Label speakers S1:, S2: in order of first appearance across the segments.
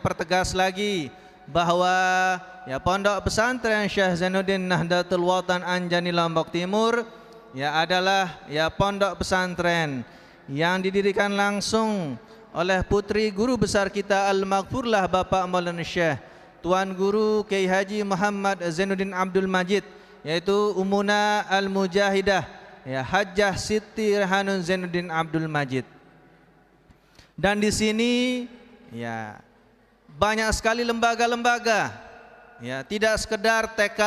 S1: pertegas lagi bahwa ya Pondok Pesantren Syekh Zainuddin Nahdlatul Watan Anjani Lombok Timur ya adalah ya pondok pesantren yang didirikan langsung oleh putri guru besar kita Al-Maghfurlah Bapak Maulana Syekh Tuan Guru Kiai Haji Muhammad Zainuddin Abdul Majid, yaitu Umuna Al-Mujahidah ya Hajjah Siti Rehanun Zainuddin Abdul Majid. Dan di sini ya banyak sekali lembaga-lembaga ya, tidak sekedar TK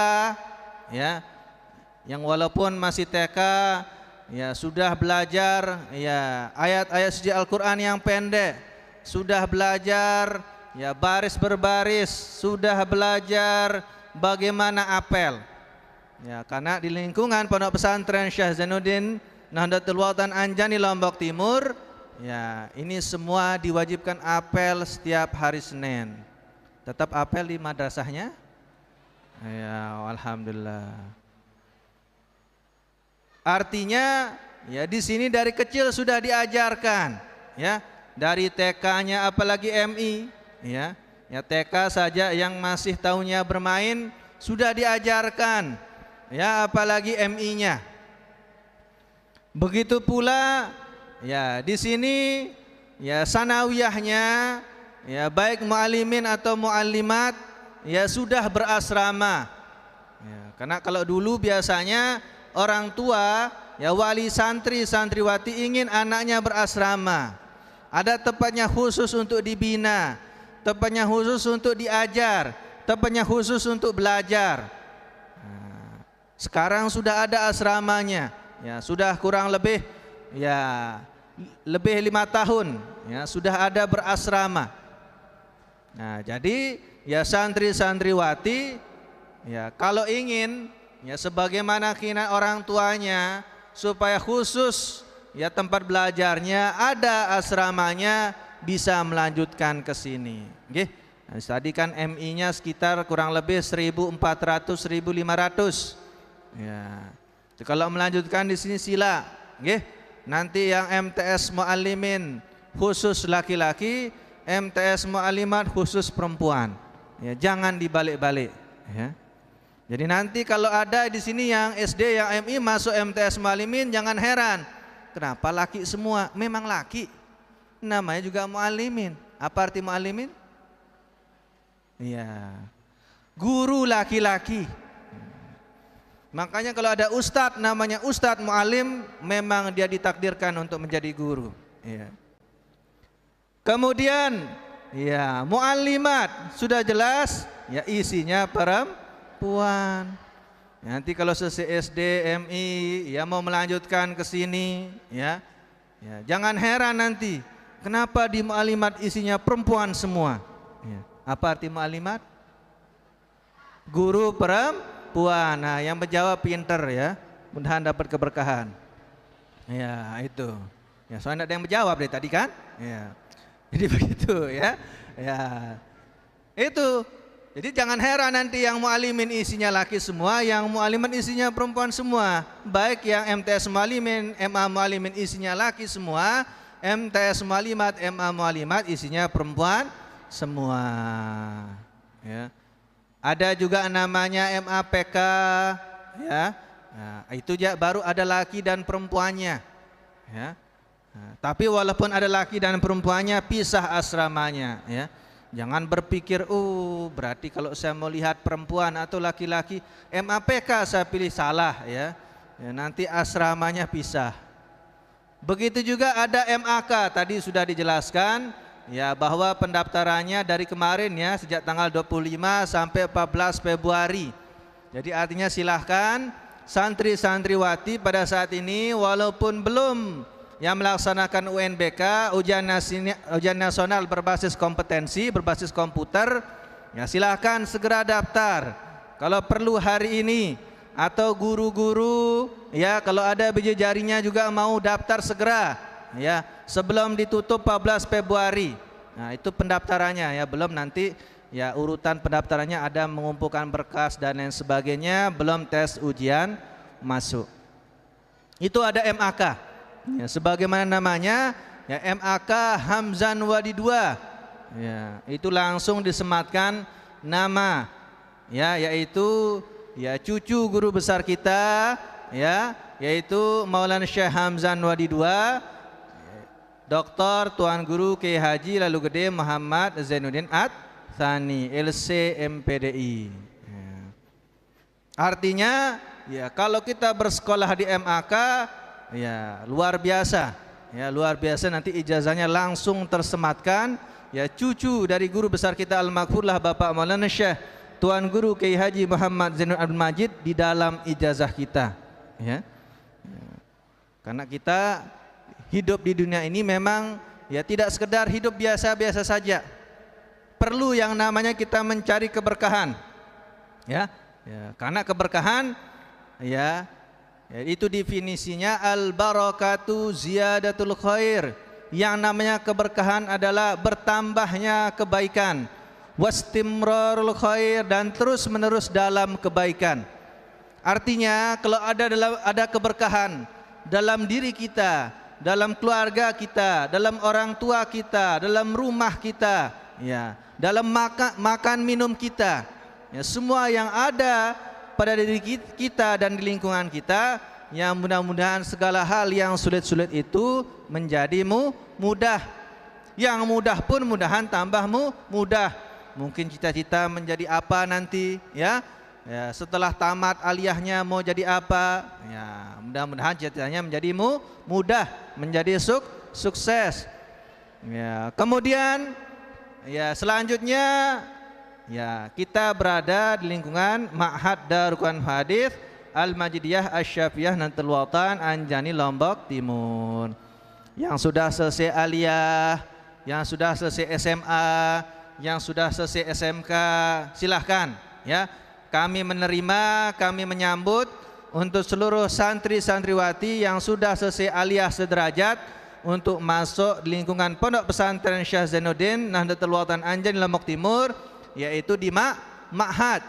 S1: ya, yang walaupun masih TK ya sudah belajar ya ayat-ayat suci Al-Qur'an yang pendek, sudah belajar ya baris berbaris, sudah belajar bagaimana apel ya, karena di lingkungan Pondok Pesantren Syekh Zainuddin Nahdlatul Watan Anjani Lombok Timur ya, ini semua diwajibkan apel setiap hari Senin. Tetap apel di madrasahnya? Ya, alhamdulillah. Artinya ya di sini dari kecil sudah diajarkan ya, dari TK-nya apalagi MI ya. Ya TK saja yang masih tahunya bermain sudah diajarkan ya, apalagi MI-nya. Begitu pula ya di sini ya sanawiyahnya ya baik muallimin atau muallimat ya sudah berasrama ya, karena kalau dulu biasanya orang tua ya wali santri santriwati ingin anaknya berasrama, ada tempatnya khusus untuk dibina, tempatnya khusus untuk diajar, tempatnya khusus untuk belajar. Nah, sekarang sudah ada asramanya ya, sudah kurang lebih ya lebih 5 tahun ya sudah ada berasrama. Nah jadi ya santri-santriwati ya kalau ingin ya sebagaimana keinginan orang tuanya supaya khusus ya tempat belajarnya ada asramanya, bisa melanjutkan ke sini. Nggih. Nah, tadi kan MI-nya sekitar kurang lebih 1.400 1.500. Ya. Kalau melanjutkan di sini sila, nggih. Nanti yang MTS Muallimin khusus laki-laki, MTS Muallimat khusus perempuan. Ya, jangan dibalik-balik ya. Jadi nanti kalau ada di sini yang SD yang MI masuk MTS Muallimin, jangan heran. Kenapa laki semua? Memang laki. Namanya juga Muallimin. Apa arti Muallimin? Iya. Guru laki-laki. Makanya kalau ada ustadz namanya ustadz mu'alim, memang dia ditakdirkan untuk menjadi guru ya. Kemudian ya mu'allimat sudah jelas ya isinya perempuan. Nanti kalau selesai SD MI ya mau melanjutkan ke sini ya, ya jangan heran nanti kenapa di mu'allimat isinya perempuan semua ya. Apa arti mu'allimat? Guru perempuan. Nah, yang menjawab pinter ya, mudah-mudahan dapat keberkahan. Ya itu. Ya soalnya ada yang menjawab dari tadi kan? Ya. Jadi begitu ya. Ya. Itu. Jadi jangan heran nanti yang muallimin isinya laki semua, yang muallimat isinya perempuan semua. Baik yang MTS muallimin, MA muallimin isinya laki semua, MTS muallimat, MA muallimat isinya perempuan semua. Ya. Ada juga namanya MAPK ya. Nah, itu ya baru ada laki dan perempuannya ya. Nah, tapi walaupun ada laki dan perempuannya pisah asramanya ya. Jangan berpikir berarti kalau saya mau lihat perempuan atau laki-laki MAPK saya pilih, salah ya. Ya nanti asramanya pisah. Begitu juga ada MAK, tadi sudah dijelaskan ya bahwa pendaftarannya dari kemarin ya sejak tanggal 25 sampai 14 Februari. Jadi artinya silahkan santri-santriwati pada saat ini walaupun belum yang melaksanakan UNBK ujian nasional berbasis kompetensi berbasis komputer ya silahkan segera daftar. Kalau perlu hari ini atau guru-guru ya kalau ada biji jarinya juga mau daftar segera ya sebelum ditutup 14 Februari. Nah itu pendaftarannya ya, belum nanti ya urutan pendaftarannya ada mengumpulkan berkas dan lain sebagainya, belum tes ujian masuk. Itu ada MAK ya, sebagaimana namanya ya MAK Hamzan Wadi 2 ya, itu langsung disematkan nama, ya, yaitu ya cucu guru besar kita, ya, yaitu Maulana Syekh Hamzah Wadi II, Dr. Tuan Guru Kiai Haji Lalu Gede Muhammad Zainuddin Ats-Tsani, LC MPDI. Ya. Artinya, ya, kalau kita bersekolah di MAK, ya luar biasa, ya luar biasa, nanti ijazahnya langsung tersematkan, ya cucu dari guru besar kita almarhumlah Bapak Maulana Syekh Tuan Guru Kiai Haji Muhammad Zainuddin Abdul Majid di dalam ijazah kita, ya. Karena kita hidup di dunia ini memang ya tidak sekedar hidup biasa-biasa saja. Perlu yang namanya kita mencari keberkahan. Ya, ya, karena keberkahan ya, ya itu definisinya al-barakatu ziyadatul khair. Yang namanya keberkahan adalah bertambahnya kebaikan. Wastimrarul khair, dan terus menerus dalam kebaikan. Artinya kalau ada keberkahan dalam diri kita, dalam keluarga kita, dalam orang tua kita, dalam rumah kita, ya, dalam makan minum kita, ya, semua yang ada pada diri kita dan di lingkungan kita, ya mudah-mudahan segala hal yang sulit-sulit itu menjadi mudah. Yang mudah pun mudahan tambah mudah. Mungkin cita-cita menjadi apa nanti, ya. Ya, setelah tamat aliyahnya mau jadi apa? Ya, mudah-mudahan cita-citanya menjadi mudah, menjadi sukses. Ya, kemudian ya selanjutnya ya kita berada di lingkungan Ma'had Darul Quran Hadis Al-Majidiyah Asy-Syafiyah Nahdlatul Watan Anjani Lombok Timur. Yang sudah selesai aliyah, yang sudah selesai SMA, yang sudah selesai SMK, silahkan, ya. Kami menerima, kami menyambut untuk seluruh santri-santriwati yang sudah selesai aliyah sederajat untuk masuk di lingkungan Pondok Pesantren Syekh Zainuddin Nahdlatul Watan Anjani Lombok Timur, yaitu di Ma'had.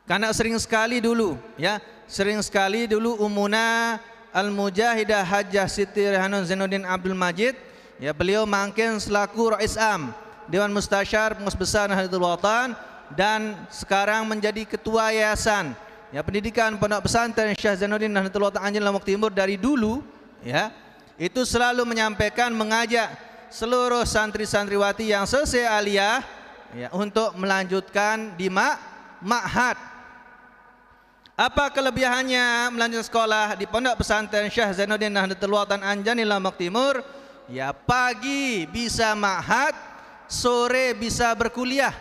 S1: Karena sering sekali dulu, ya, sering sekali dulu Umuna Al-Mujahidah Hajjah Siti Rehanun Zainuddin Abdul Majid, ya, beliau mangkin selaku Rais Am Dewan Mustasyar Pengurus Besar Nahdlatul Watan, dan sekarang menjadi ketua yayasan, ya, pendidikan Pondok Pesantren Syekh Zainuddin Nahdlatul Watan Anjani Lombok Timur dari dulu, ya, itu selalu menyampaikan, mengajak seluruh santri-santriwati yang selesai aliyah, ya, untuk melanjutkan di Ma'had. Apa kelebihannya melanjutkan sekolah di Pondok Pesantren Syekh Zainuddin Nahdlatul Watan Anjani Lombok Timur? Ya, pagi bisa Ma'had, sore bisa berkuliah.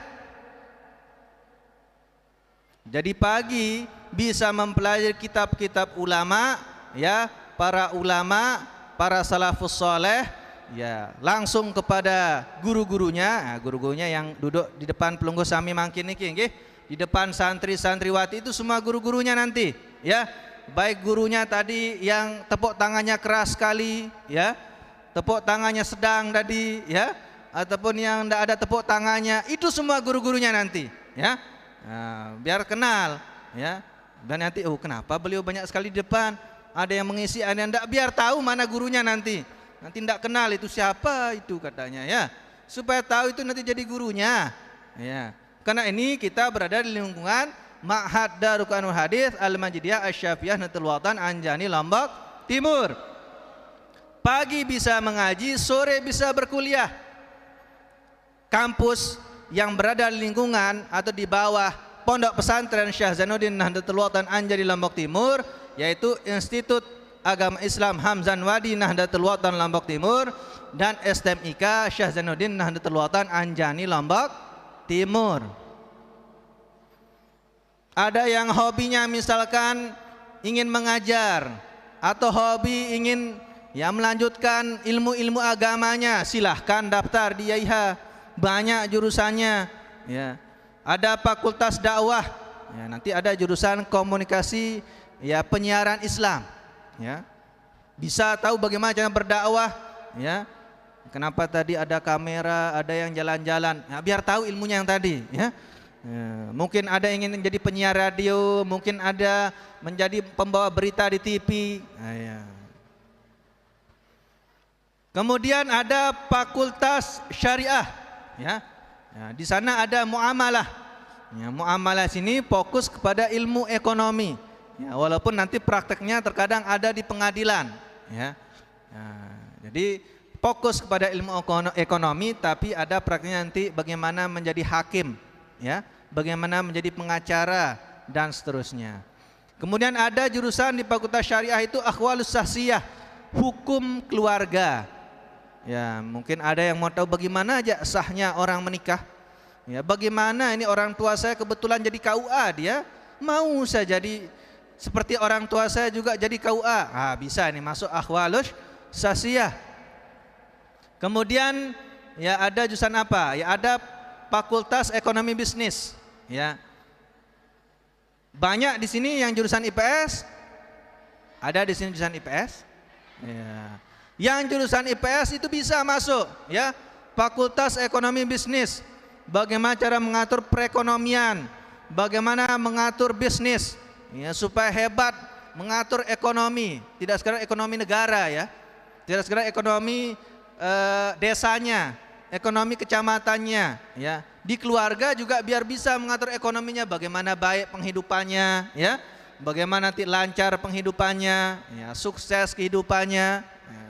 S1: Jadi pagi bisa mempelajari kitab-kitab ulama, ya, para ulama, para salafus soleh, ya, langsung kepada guru-gurunya. Nah, guru-gurunya yang duduk di depan pelunggu sami mangkin niki nggih, di depan santri-santriwati itu semua guru-gurunya nanti, ya. Baik gurunya tadi yang tepuk tangannya keras sekali, ya, tepuk tangannya sedang tadi, ya, ataupun yang tidak ada tepuk tangannya, itu semua guru-gurunya nanti, ya. Nah, biar kenal, ya. Dan nanti, oh kenapa beliau banyak sekali di depan, ada yang mengisi, ada yang tidak, biar tahu mana gurunya nanti. Nanti tidak kenal itu siapa itu katanya, ya, supaya tahu itu nanti jadi gurunya, ya. Karena ini kita berada di lingkungan Ma'had Darul Quran Hadis Al-Majidiyah Asy-Syafiyah Nahdlatul Watan Anjani Lombok Timur. Pagi bisa mengaji, sore bisa berkuliah. Kampus yang berada di lingkungan atau di bawah Pondok Pesantren Syekh Zainuddin Nahdlatul Watan Anjani Lombok Timur, yaitu Institut Agama Islam Hamzah Wadi Nahdlatul Watan Lombok Timur dan STMIK Syekh Zainuddin Nahdlatul Watan Anjani Lombok Timur. Ada yang hobinya misalkan ingin mengajar atau hobi ingin, ya, melanjutkan ilmu-ilmu agamanya, silahkan daftar di YAIHA. Banyak jurusannya, ya. Ada fakultas dakwah, ya, nanti ada jurusan komunikasi, ya, penyiaran Islam, ya. Bisa tahu bagaimana cara berdakwah, ya. Kenapa tadi ada kamera, ada yang jalan-jalan, ya, biar tahu ilmunya yang tadi, ya. Ya, mungkin ada yang ingin menjadi penyiar radio, mungkin ada menjadi pembawa berita di TV. Nah, ya. Kemudian ada Fakultas Syariah, ya. Ya, di sana ada muamalah. Ya, muamalah sini fokus kepada ilmu ekonomi. Ya, walaupun nanti prakteknya terkadang ada di pengadilan, ya. Ya, jadi fokus kepada ilmu ekonomi, tapi ada prakteknya nanti bagaimana menjadi hakim, ya, bagaimana menjadi pengacara dan seterusnya. Kemudian ada jurusan di Fakultas Syariah itu Ahwalus Sahsiyah, hukum keluarga. Ya, mungkin ada yang mau tahu bagaimana aja sahnya orang menikah. Ya, bagaimana ini orang tua saya kebetulan jadi KUA, dia mau saya jadi seperti orang tua saya juga jadi KUA. Ah, bisa ini masuk Ahwalus Sahsiyah. Kemudian ya ada jurusan apa? Ya ada Fakultas Ekonomi Bisnis. Ya. Banyak di sini yang jurusan IPS. Ada di sini jurusan IPS. Ya. Yang jurusan IPS itu bisa masuk, ya. Fakultas Ekonomi Bisnis. Bagaimana cara mengatur perekonomian, bagaimana mengatur bisnis, ya, supaya hebat mengatur ekonomi, tidak sekedar ekonomi negara, ya. Tidak sekedar ekonomi desanya, ekonomi kecamatannya, ya. Di keluarga juga biar bisa mengatur ekonominya, bagaimana baik penghidupannya, ya. Bagaimana nanti lancar penghidupannya, ya, sukses kehidupannya. Ya.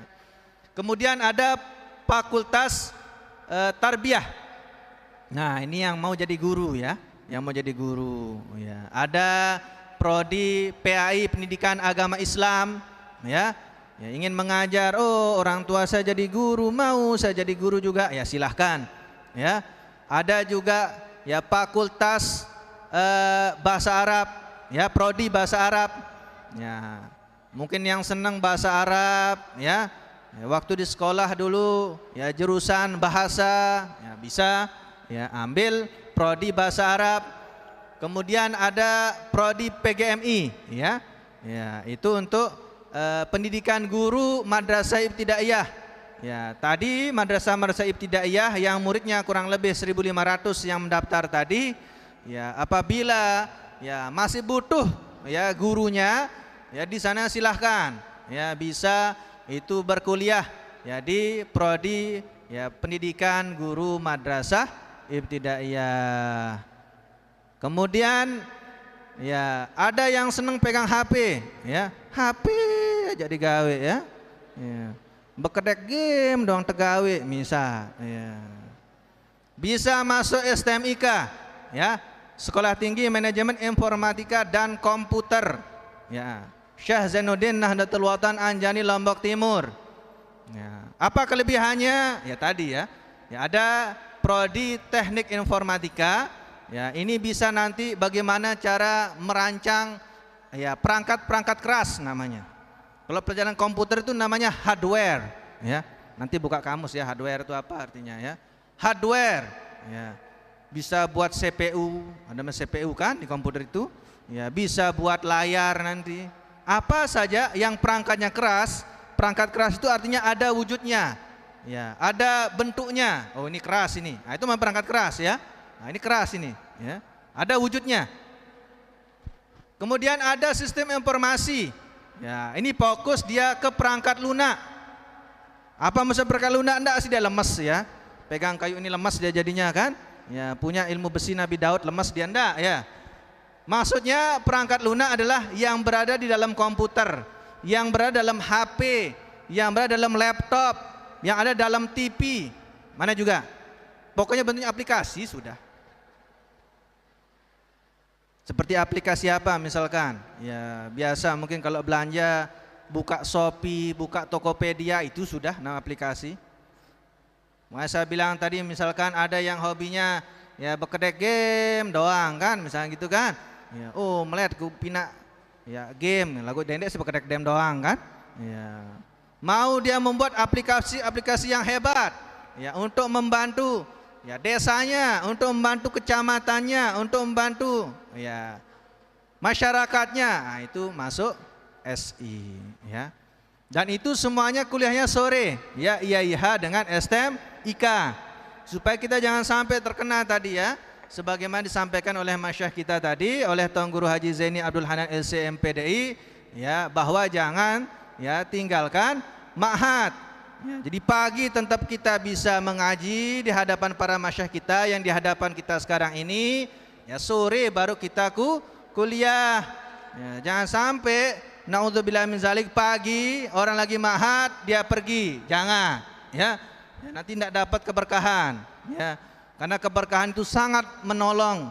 S1: Kemudian ada Fakultas Tarbiyah. Nah, ini yang mau jadi guru, ya, yang mau jadi guru, ya. Ada prodi PAI Pendidikan Agama Islam, ya. Ya, ingin mengajar, oh orang tua saya jadi guru, mau saya jadi guru juga, ya silahkan, ya. Ada juga ya Fakultas Bahasa Arab, ya, prodi Bahasa Arab, ya. Mungkin yang senang bahasa Arab, ya. Ya, waktu di sekolah dulu ya jurusan bahasa, ya bisa ya ambil prodi bahasa Arab. Kemudian ada prodi PGMI, ya. Ya, itu untuk pendidikan guru madrasah ibtidaiyah. Ya, tadi madrasah ibtidaiyah yang muridnya kurang lebih 1.500 yang mendaftar tadi, ya apabila ya masih butuh ya gurunya, ya di sana silahkan, ya bisa itu berkuliah ya di prodi ya pendidikan guru madrasah ibtidaiyah. Kemudian ya ada yang seneng pegang HP, ya HP aja digawe, ya, ya. Bekedek game doang tegawe misal, ya. Bisa masuk STMIK, ya, Sekolah Tinggi Manajemen Informatika dan Komputer, ya, Syekh Zainuddin Nahdlatul Watan Anjani Lombok Timur. Ya, apa kelebihannya? Ya tadi, ya, ya ada prodi Teknik Informatika. Ya, ini bisa nanti bagaimana cara merancang ya perangkat-perangkat keras namanya. Kalau pelajaran komputer itu namanya hardware, ya. Nanti buka kamus ya, hardware itu apa artinya, ya. Hardware, ya. Bisa buat CPU, ada CPU kan di komputer itu, ya bisa buat layar nanti. Apa saja yang perangkatnya keras, perangkat keras itu artinya ada wujudnya, ya, ada bentuknya. Oh ini keras ini, nah, itu memang perangkat keras, ya. Nah ini keras ini, ya, ada wujudnya. Kemudian ada sistem informasi, ya ini fokus dia ke perangkat lunak. Apa maksud perangkat lunak? Enggak sih dia lemes, ya. Pegang kayu ini lemes dia jadinya kan, ya punya ilmu besi Nabi Daud lemes dia enggak, ya. Maksudnya perangkat lunak adalah yang berada di dalam komputer, yang berada dalam HP, yang berada dalam laptop, yang ada dalam TV, mana juga. Pokoknya bentuknya aplikasi sudah. Seperti aplikasi apa misalkan? Ya biasa mungkin kalau belanja buka Shopee, buka Tokopedia itu sudah nama aplikasi. Makanya saya bilang tadi misalkan ada yang hobinya ya bekedek game doang kan, misalnya gitu kan. Ya, oh melihat ku pina ya game lagu dendek sebekedek game doang kan. Ya. Mau dia membuat aplikasi-aplikasi yang hebat ya untuk membantu ya desanya, untuk membantu kecamatannya, untuk membantu ya masyarakatnya. Nah, itu masuk SI, ya. Dan itu semuanya kuliahnya sore, ya IAIH dengan STMIK. Supaya kita jangan sampai terkena tadi, ya. Sebagaimana disampaikan oleh masyayikh kita tadi, oleh Tuan Guru Haji Zaini Abdul Hanan LC MPDI, ya, bahwa jangan ya tinggalkan ma'had, Ya, jadi pagi tetap kita bisa mengaji di hadapan para masyayikh kita yang di hadapan kita sekarang ini. Ya, sore baru kita kuliah. Ya, jangan sampai naudzubillah min zalik pagi orang lagi ma'had dia pergi. Jangan. Ya, ya nanti tidak dapat keberkahan. Ya, karena keberkahan itu sangat menolong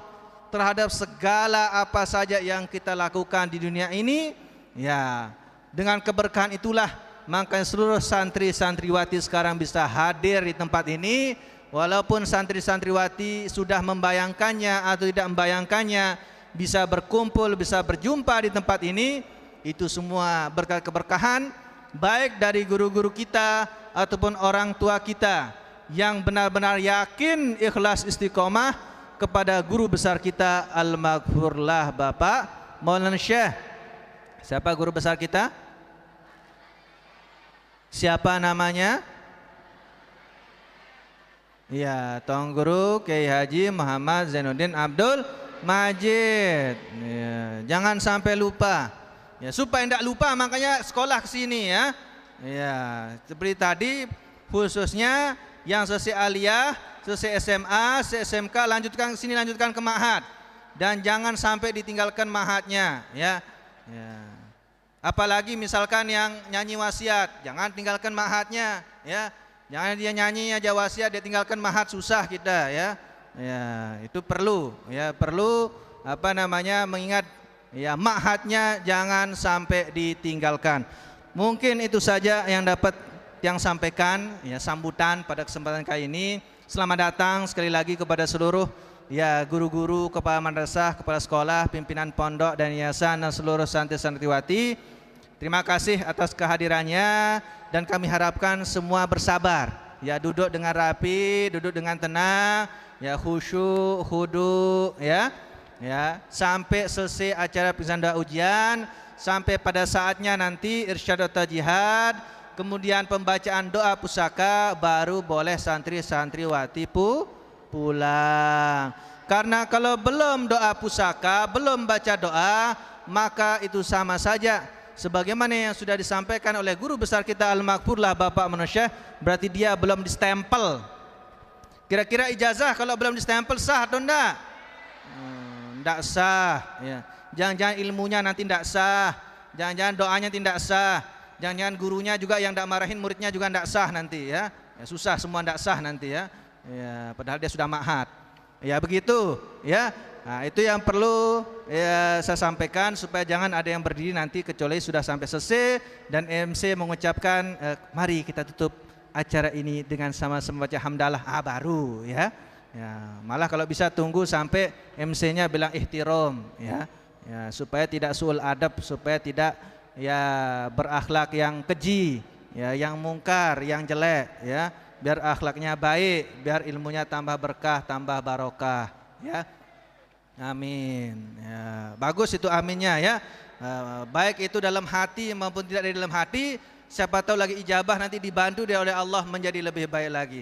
S1: terhadap segala apa saja yang kita lakukan di dunia ini. Ya, dengan keberkahan itulah maka seluruh santri-santriwati sekarang bisa hadir di tempat ini. Walaupun santri-santriwati sudah membayangkannya atau tidak membayangkannya, bisa berkumpul, bisa berjumpa di tempat ini, itu semua berkat keberkahan baik dari guru-guru kita ataupun orang tua kita yang benar-benar yakin ikhlas istiqomah kepada guru besar kita Al-Maghfurlah Bapak Maulana Syekh. Siapa guru besar kita? Siapa namanya? Ya, Tuan Guru Kiai Haji Muhammad Zainuddin Abdul Majid. Ya, jangan sampai lupa. Ya, supaya tidak lupa makanya sekolah ke sini ya. Ya, seperti tadi khususnya yang selesai aliyah, selesai SMA, selesai SMK lanjutkan ke sini, lanjutkan ke ma'had. Dan jangan sampai ditinggalkan ma'hadnya ya. Ya. Apalagi misalkan yang nyanyi wasiat, jangan tinggalkan ma'hadnya ya. Jangan dia nyanyi aja wasiat dia tinggalkan ma'had, susah kita ya. Ya, itu perlu ya, perlu apa namanya mengingat ya ma'hadnya jangan sampai ditinggalkan. Mungkin itu saja yang dapat yang sampaikan ya sambutan pada kesempatan kali ini. Selamat datang sekali lagi kepada seluruh ya guru-guru, kepala madrasah, kepala sekolah, pimpinan pondok dan yayasan dan seluruh santri-santriwati. Terima kasih atas kehadirannya dan kami harapkan semua bersabar. Ya, duduk dengan rapi, duduk dengan tenang, ya khusyuk, khudu ya. Ya, sampai selesai acara pengisian ujian, sampai pada saatnya nanti irsyad atau jihad, kemudian pembacaan doa pusaka baru boleh santri-santriwati pulang. Karena kalau belum doa pusaka, belum baca doa, maka itu sama saja sebagaimana yang sudah disampaikan oleh guru besar kita Al-Maghfurlah Bapak Manusia, berarti dia belum distempel. Kira-kira ijazah kalau belum distempel sah atau enggak? Enggak sah ya. Jangan-jangan ilmunya nanti enggak sah, jangan-jangan doanya tidak sah, jangan-jangan gurunya juga yang enggak marahin muridnya juga enggak sah nanti ya. Ya susah, semua enggak sah nanti ya. Ya, padahal dia sudah ma'had. Ya begitu ya. Nah, itu yang perlu ya, saya sampaikan supaya jangan ada yang berdiri nanti kecuali sudah sampai selesai dan MC mengucapkan mari kita tutup acara ini dengan sama-sama baca hamdalah baru ya. Ya, malah kalau bisa tunggu sampai MC-nya bilang ihtiram ya. Ya, supaya tidak suul adab, supaya tidak ya berakhlak yang keji, ya yang mungkar, yang jelek ya. Biar akhlaknya baik, biar ilmunya tambah berkah, tambah barokah ya. Amin ya, bagus itu aminnya ya. Baik itu dalam hati maupun tidak di dalam hati, siapa tahu lagi ijabah nanti dibantu oleh Allah menjadi lebih baik lagi.